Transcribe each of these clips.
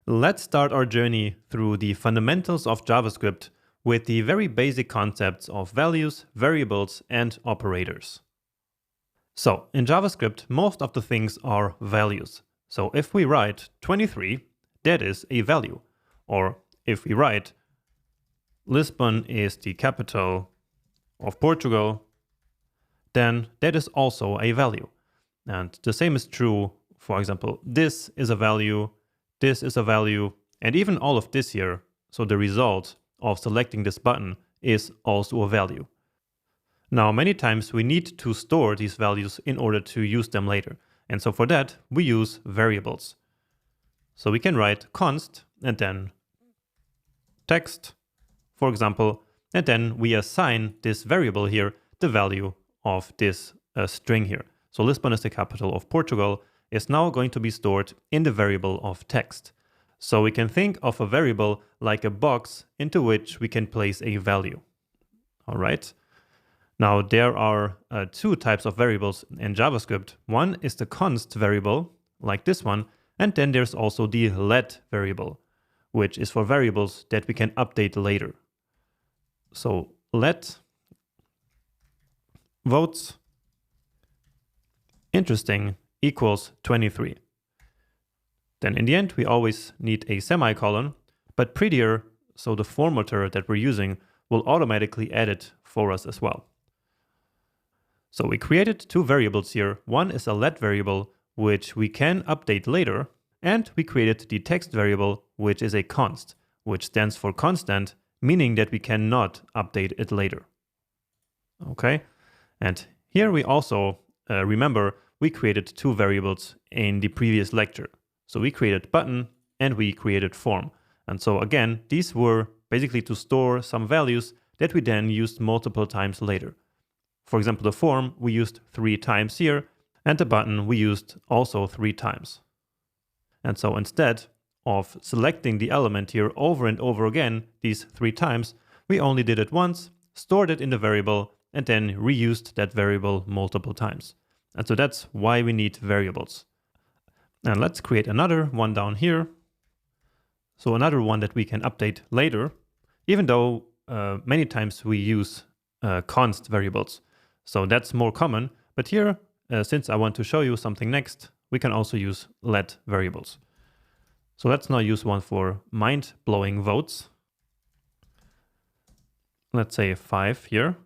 Let's start our journey through the fundamentals of JavaScript with the very basic concepts of values, variables, and operators. So, in JavaScript, most of the things are values. So if we write 23, that is a value. Or if we write Lisbon is the capital of Portugal, then that is also a value. And the same is true, for example, this is a value, this is a value, and even all of this here, so the result of selecting this button is also a value. Now, many times we need to store these values in order to use them later. And so for that, we use variables. So we can write const and then text, for example, and then we assign this variable here the value of this string here. So Lisbon is the capital of Portugal is now going to be stored in the variable of text. So we can think of a variable like a box into which we can place a value. All right. Now there are two types of variables in JavaScript. One is the const variable, like this one, and then there's also the let variable, which is for variables that we can update later. So let votes interesting equals 23. Then in the end, we always need a semicolon, but prettier, so the formatter that we're using will automatically add it for us as well. So we created two variables here. One is a let variable, which we can update later, and we created the text variable, which is a const, which stands for constant, meaning that we cannot update it later. Okay, and here we also remember we created two variables in the previous lecture. So we created button and we created form. And so again, these were basically to store some values that we then used multiple times later. For example, the form we used 3 times here, and the button we used also 3 times. And so instead of selecting the element here over and over again, these 3 times, we only did it once, stored it in the variable, and then reused that variable multiple times. And so that's why we need variables. And let's create another one down here. So another one that we can update later, even though many times we use const variables. So that's more common. But here, since I want to show you something next, we can also use let variables. So let's now use one for mind-blowing votes. Let's say 5 here.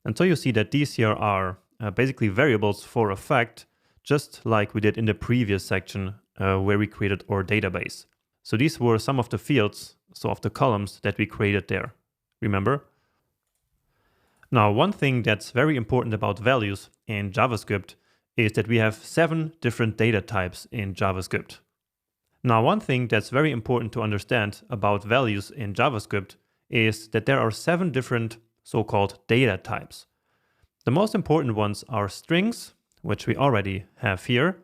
And so you see that these here are basically variables for a fact, just like we did in the previous section where we created our database. So these were some of the fields, so of the columns that we created there. Remember? Now, one thing that's very important about values in JavaScript is that we have 7 different data types in JavaScript. Now, one thing that's very important to understand about values in JavaScript is that there are 7 different so-called data types. The most important ones are strings, which we already have here,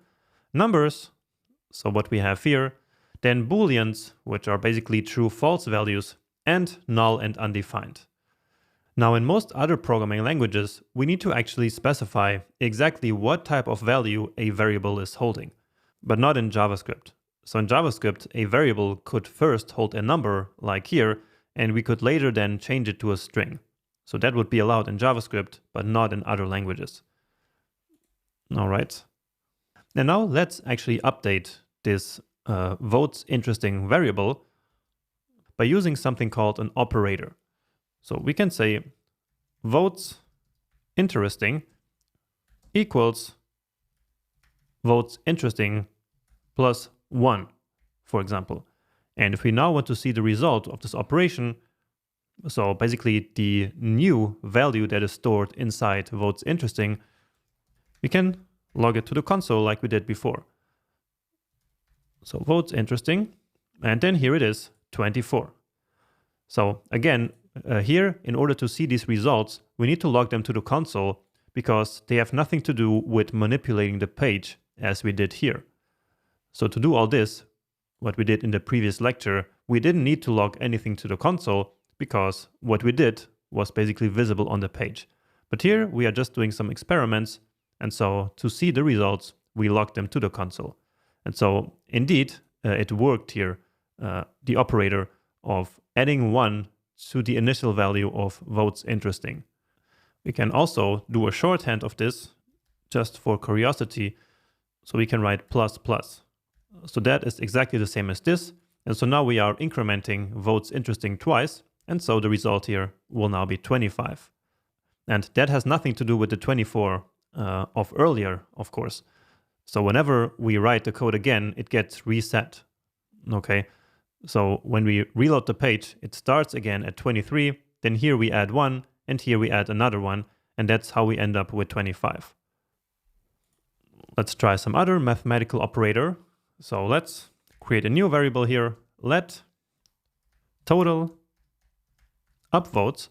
numbers, so what we have here, then booleans, which are basically true-false values, and null and undefined. Now, in most other programming languages, we need to actually specify exactly what type of value a variable is holding, but not in JavaScript. So in JavaScript, a variable could first hold a number, like here, and we could later then change it to a string. So that would be allowed in JavaScript, but not in other languages. All right. And now let's actually update this votes interesting variable by using something called an operator. So we can say votes interesting equals votes interesting plus 1, for example. And if we now want to see the result of this operation, so basically the new value that is stored inside votes interesting, we can log it to the console like we did before. So votes interesting, and then here it is, 24. So again, here, in order to see these results, we need to log them to the console because they have nothing to do with manipulating the page as we did here. So to do all this, what we did in the previous lecture, we didn't need to log anything to the console because what we did was basically visible on the page. But here we are just doing some experiments, and so to see the results, we logged them to the console. And so indeed, it worked here the operator of adding 1 to the initial value of votes interesting. We can also do a shorthand of this just for curiosity. So we can write plus plus. So that is exactly the same as this. And so now we are incrementing votes interesting twice. And so the result here will now be 25. And that has nothing to do with the 24 of earlier, of course. So whenever we write the code again, it gets reset. Okay. So when we reload the page, it starts again at 23. Then here we add 1 and here we add another 1. And that's how we end up with 25. Let's try some other mathematical operator. So let's create a new variable here. Let total upvotes,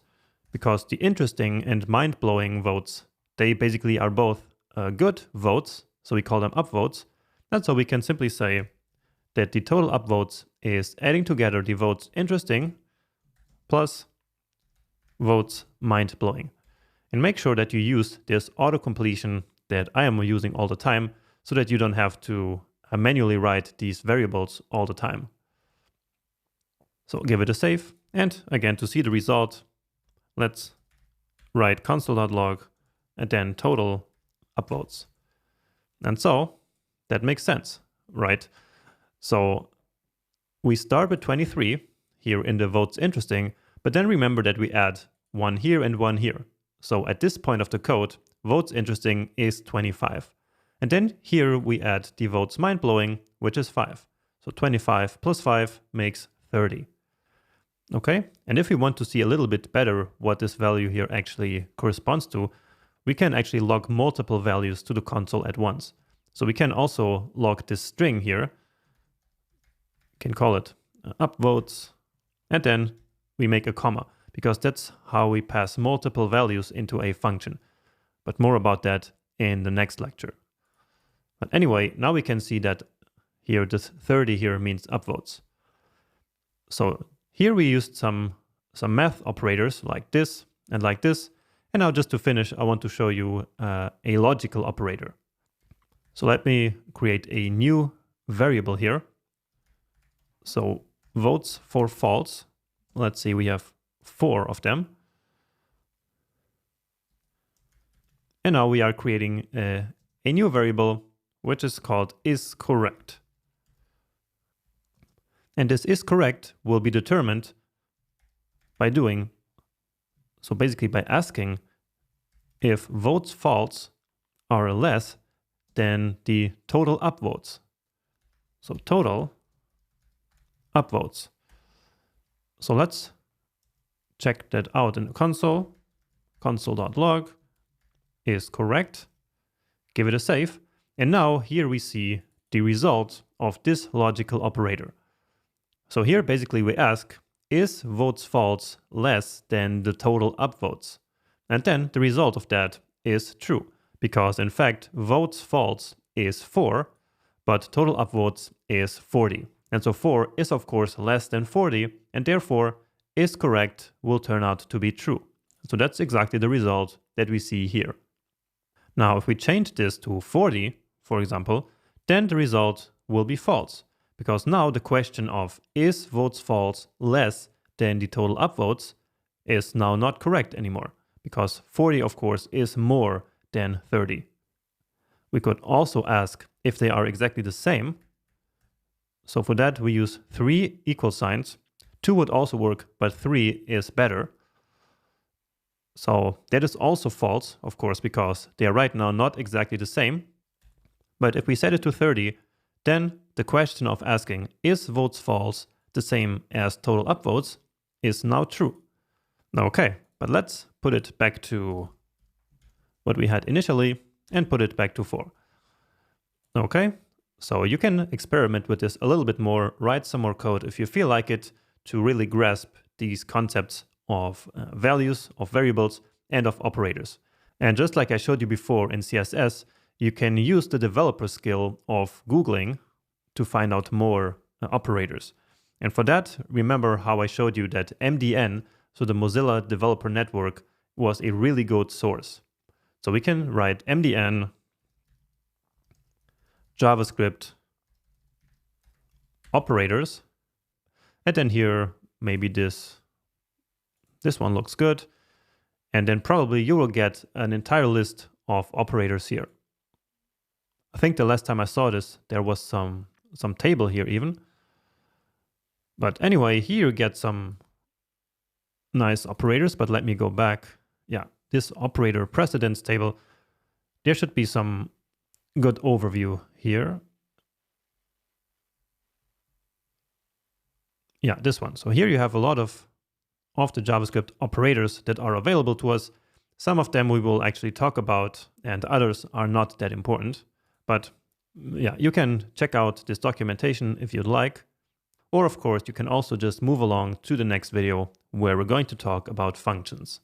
because the interesting and mind-blowing votes, they basically are both good votes. So we call them upvotes. And so we can simply say that the total upvotes is adding together the votes interesting plus votes mind-blowing. And make sure that you use this auto-completion that I am using all the time so that you don't have to manually write these variables all the time. So give it a save. And again, to see the result, let's write console.log and then total upvotes. And so that makes sense, right? So we start with 23 here in the votes interesting, but then remember that we add 1 here and 1 here. So at this point of the code, votes interesting is 25. And then here we add the votes mind-blowing, which is 5. So 25 plus 5 makes 30. Okay, and if we want to see a little bit better what this value here actually corresponds to, we can actually log multiple values to the console at once. So we can also log this string here. We can call it upvotes, and then we make a comma, because that's how we pass multiple values into a function. But more about that in the next lecture. But anyway, now we can see that here this 30 here means upvotes. So here we used some math operators like this and like this. And now just to finish, I want to show you a logical operator. So let me create a new variable here. So votes for false. Let's see, we have 4 of them. And now we are creating a new variable, which is called isCorrect. And this isCorrect will be determined by doing, so basically by asking if votes false are less than the total upvotes. So total upvotes. So let's check that out in the console. Console.log is correct. Give it a save. And now here we see the result of this logical operator. So here basically we ask, is votes false less than the total upvotes? And then the result of that is true, because in fact votes false is 4, but total upvotes is 40. And so 4 is of course less than 40, and therefore isCorrect will turn out to be true. So that's exactly the result that we see here. Now if we change this to 40, for example, then the result will be false, because now the question of is votes false less than the total upvotes is now not correct anymore, because 40 of course is more than 30. We could also ask if they are exactly the same. So for that we use 3 equal signs. 2 would also work, but 3 is better. So that is also false, of course, because they are right now not exactly the same. But if we set it to 30, then the question of asking is votes false the same as total upvotes is now true. Okay, but let's put it back to what we had initially and put it back to 4. Okay, so you can experiment with this a little bit more, write some more code if you feel like it, to really grasp these concepts of values, of variables, and of operators. And just like I showed you before in CSS, you can use the developer skill of Googling to find out more operators. And for that, remember how I showed you that MDN, so the Mozilla Developer Network, was a really good source. So we can write MDN JavaScript operators, And then here, maybe this one looks good. And then probably you will get an entire list of operators here. I think the last time I saw this, there was some table here even. But anyway, here you get some nice operators, but let me go back. Yeah, this operator precedence table, there should be some good overview here. Yeah, this one. So here you have a lot of the JavaScript operators that are available to us. Some of them we will actually talk about, and others are not that important. But yeah, you can check out this documentation if you'd like. Or of course, you can also just move along to the next video where we're going to talk about functions.